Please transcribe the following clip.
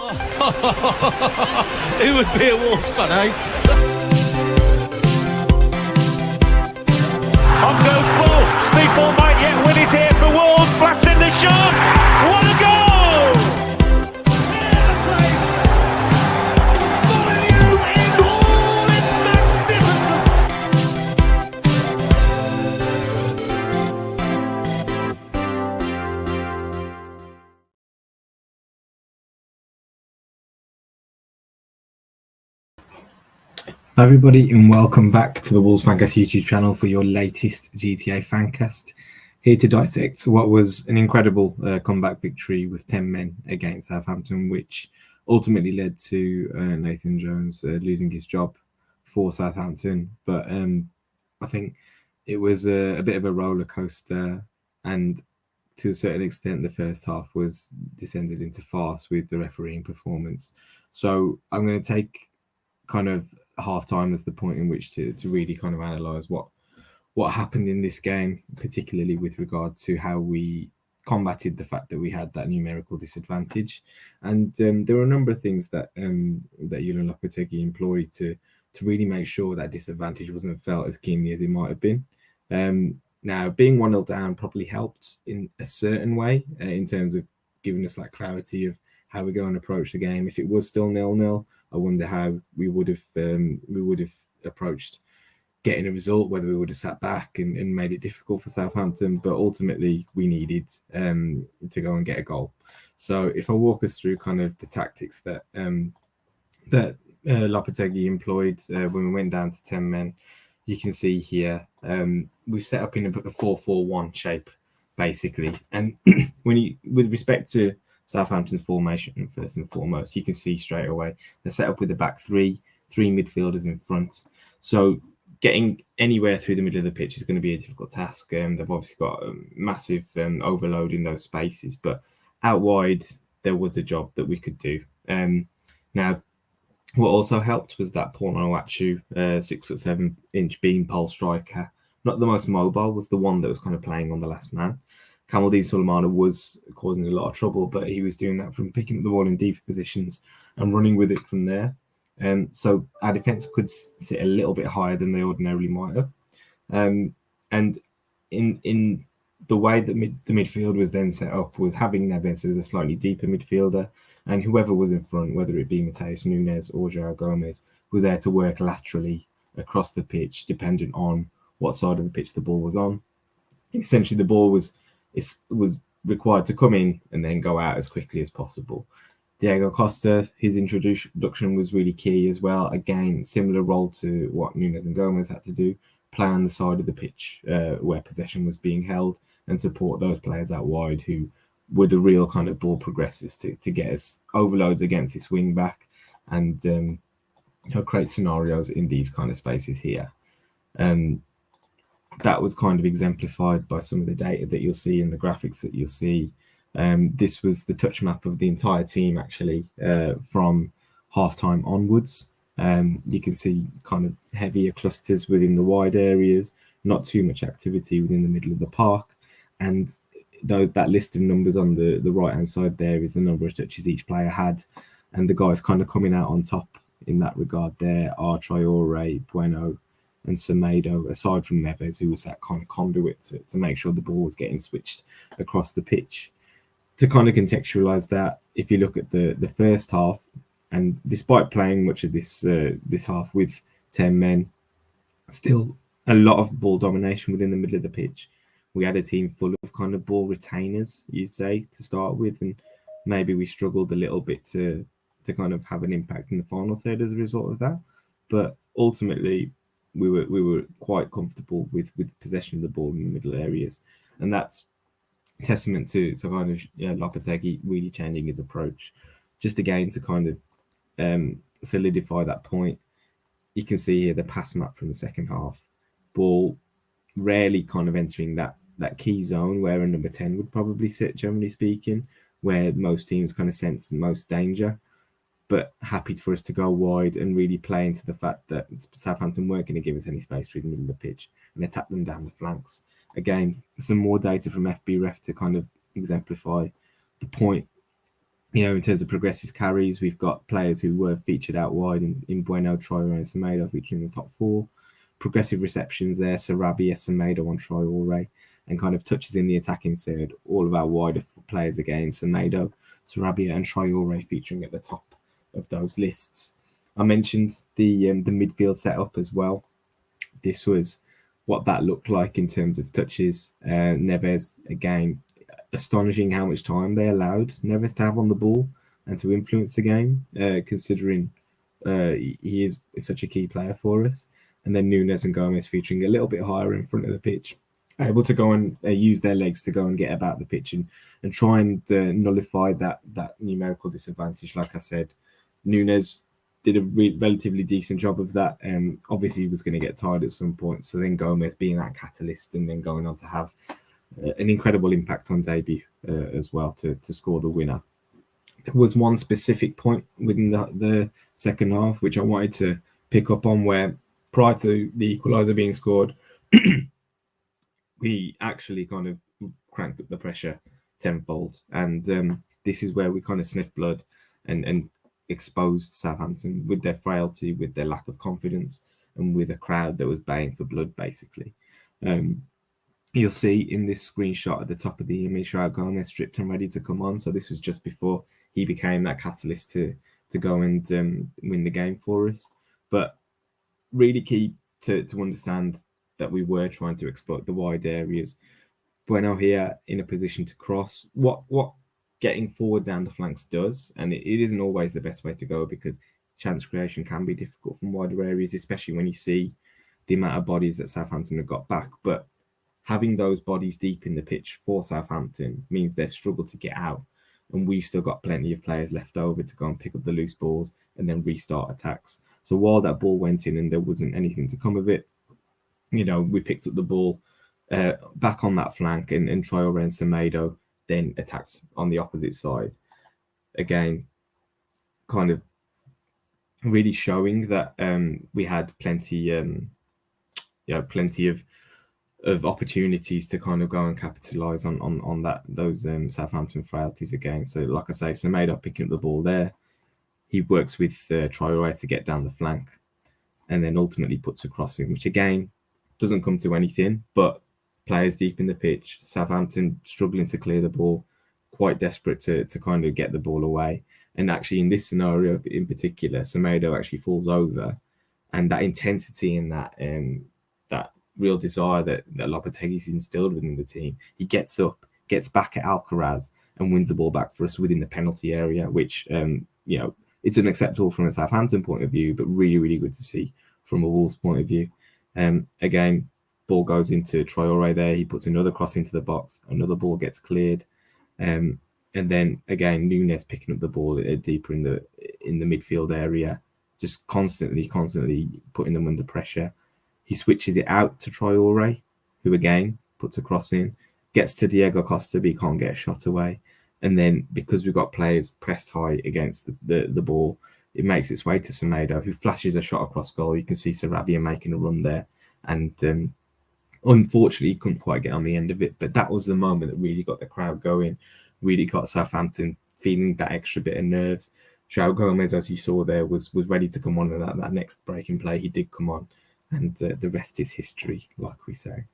Who would be a Wolves fan, eh? On goes ball. Speedball might yet win it here for Wolves. Flash in the shot. What a goal! Hi everybody, and welcome back to the Wolves Fancast YouTube channel for your latest GTA Fancast. Here to dissect what was an incredible comeback victory with 10 men against Southampton, which ultimately led to Nathan Jones losing his job for Southampton. But I think it was a bit of a roller coaster, and to a certain extent the first half was descended into farce with the refereeing performance. So I'm going to take kind of half time as the point in which to really kind of analyze what happened in this game, particularly with regard to how we combated the fact that we had that numerical disadvantage. And there were a number of things that Julian Lopetegui employed to really make sure that disadvantage wasn't felt as keenly as it might have been. Now, being 1-0 down probably helped in a certain way in terms of giving us that clarity of how we go and approach the game. If it was still 0-0, I wonder how we would have approached getting a result, whether we would have sat back and made it difficult for Southampton. But ultimately, we needed to go and get a goal. So if I walk us through kind of the tactics that Lopetegui employed when we went down to 10 men, you can see here we've set up in a 4-4-1 shape, basically. And with respect to Southampton's formation, first and foremost, you can see straight away they're set up with the back three midfielders in front. So getting anywhere through the middle of the pitch is going to be a difficult task. They've obviously got a massive overload in those spaces, but out wide there was a job that we could do. Now, what also helped was that Paul Onuachu, 6'7" beanpole striker, not the most mobile, was the one that was kind of playing on the last man. Kamaldeen Sulemana was causing a lot of trouble, but he was doing that from picking up the ball in deeper positions and running with it from there. So our defence could sit a little bit higher than they ordinarily might have. And in the way that the midfield was then set up was having Neves as a slightly deeper midfielder, and whoever was in front, whether it be Mateus Nunes or João Gomes, were there to work laterally across the pitch, depending on what side of the pitch the ball was on. Essentially, the ball was required to come in and then go out as quickly as possible. Diego Costa, his introduction was really key as well. Again, similar role to what Nunes and Gomez had to do, play on the side of the pitch where possession was being held and support those players out wide who were the real kind of ball progressors to get us overloads against this wing back and create scenarios in these kind of spaces here. That was kind of exemplified by some of the data that you'll see in the graphics that you'll see. This was the touch map of the entire team, actually, from halftime onwards. You can see kind of heavier clusters within the wide areas, not too much activity within the middle of the park. And though that list of numbers on the right-hand side there is the number of touches each player had. And the guys kind of coming out on top in that regard there are Traore, Bueno, and Semedo, aside from Neves, who was that kind of conduit to make sure the ball was getting switched across the pitch. To kind of contextualize that, if you look at the first half, and despite playing much of this half with 10 men, still a lot of ball domination within the middle of the pitch. We had a team full of kind of ball retainers, you'd say, to start with, and maybe we struggled a little bit to kind of have an impact in the final third as a result of that. But ultimately, we were quite comfortable with possession of the ball in the middle areas, and that's testament to kind of Lopetegui really changing his approach. Just again to kind of solidify that point, you can see here the pass map from the second half. Ball rarely kind of entering that key zone where a number 10 would probably sit, generally speaking, where most teams kind of sense the most danger. But happy for us to go wide and really play into the fact that Southampton weren't going to give us any space through the middle of the pitch and attack them down the flanks. Again, some more data from FB Ref to kind of exemplify the point. in terms of progressive carries, we've got players who were featured out wide in Bueno, Troyer, and Semedo featuring in the top 4. Progressive receptions there, Sarabia, Semedo on Traore, and kind of touches in the attacking third. All of our wider players again, Semedo, Sarabia, and Traore featuring at the top of those lists. I mentioned the midfield setup as well. This was what that looked like in terms of touches. Neves, again, astonishing how much time they allowed Neves to have on the ball and to influence the game, considering he is such a key player for us. And then Nunes and Gomez featuring a little bit higher in front of the pitch, able to go and use their legs to go and get about the pitch and try and nullify that numerical disadvantage. Like I said, Nunes did a relatively decent job of that. Obviously, he was going to get tired at some point. So then Gomez being that catalyst and then going on to have an incredible impact on debut as well to score the winner. There was one specific point within the second half which I wanted to pick up on, where prior to the equaliser being scored, we actually kind of cranked up the pressure tenfold. And this is where we kind of sniffed blood and exposed Southampton with their frailty, with their lack of confidence, and with a crowd that was baying for blood, basically. You'll see in this screenshot at the top of the image, João Gomez stripped and ready to come on. So this was just before he became that catalyst to go and win the game for us. But really key to understand that we were trying to exploit the wide areas. Bueno here in a position to cross. What getting forward down the flanks does, and it isn't always the best way to go, because chance creation can be difficult from wider areas, especially when you see the amount of bodies that Southampton have got back. But having those bodies deep in the pitch for Southampton means they struggle to get out, and we've still got plenty of players left over to go and pick up the loose balls and then restart attacks. So while that ball went in and there wasn't anything to come of it, we picked up the ball back on that flank, and Traore and Semedo then attacked on the opposite side. Again, kind of really showing that we had plenty of opportunities to kind of go and capitalise on those Southampton frailties again. So like I say, Semedo picking up the ball there. He works with Traore to get down the flank and then ultimately puts a crossing, which again doesn't come to anything, but players deep in the pitch, Southampton struggling to clear the ball, quite desperate to kind of get the ball away. And actually in this scenario in particular, Semedo actually falls over, and that intensity and that real desire that Lopetegui's instilled within the team, he gets up, gets back at Alcaraz and wins the ball back for us within the penalty area, which it's unacceptable from a Southampton point of view, but really, really good to see from a Wolves point of view. Again, ball goes into Traore there. He puts another cross into the box. Another ball gets cleared. And then again, Nunes picking up the ball deeper in the midfield area, just constantly putting them under pressure. He switches it out to Traore, who again puts a cross in, gets to Diego Costa, but he can't get a shot away. And then because we've got players pressed high against the ball, it makes its way to Semedo, who flashes a shot across goal. You can see Sarabia making a run there. And unfortunately, he couldn't quite get on the end of it. But that was the moment that really got the crowd going, really got Southampton feeling that extra bit of nerves. João Gomez, as you saw there, was ready to come on, and that next breaking play, he did come on. And the rest is history, like we say.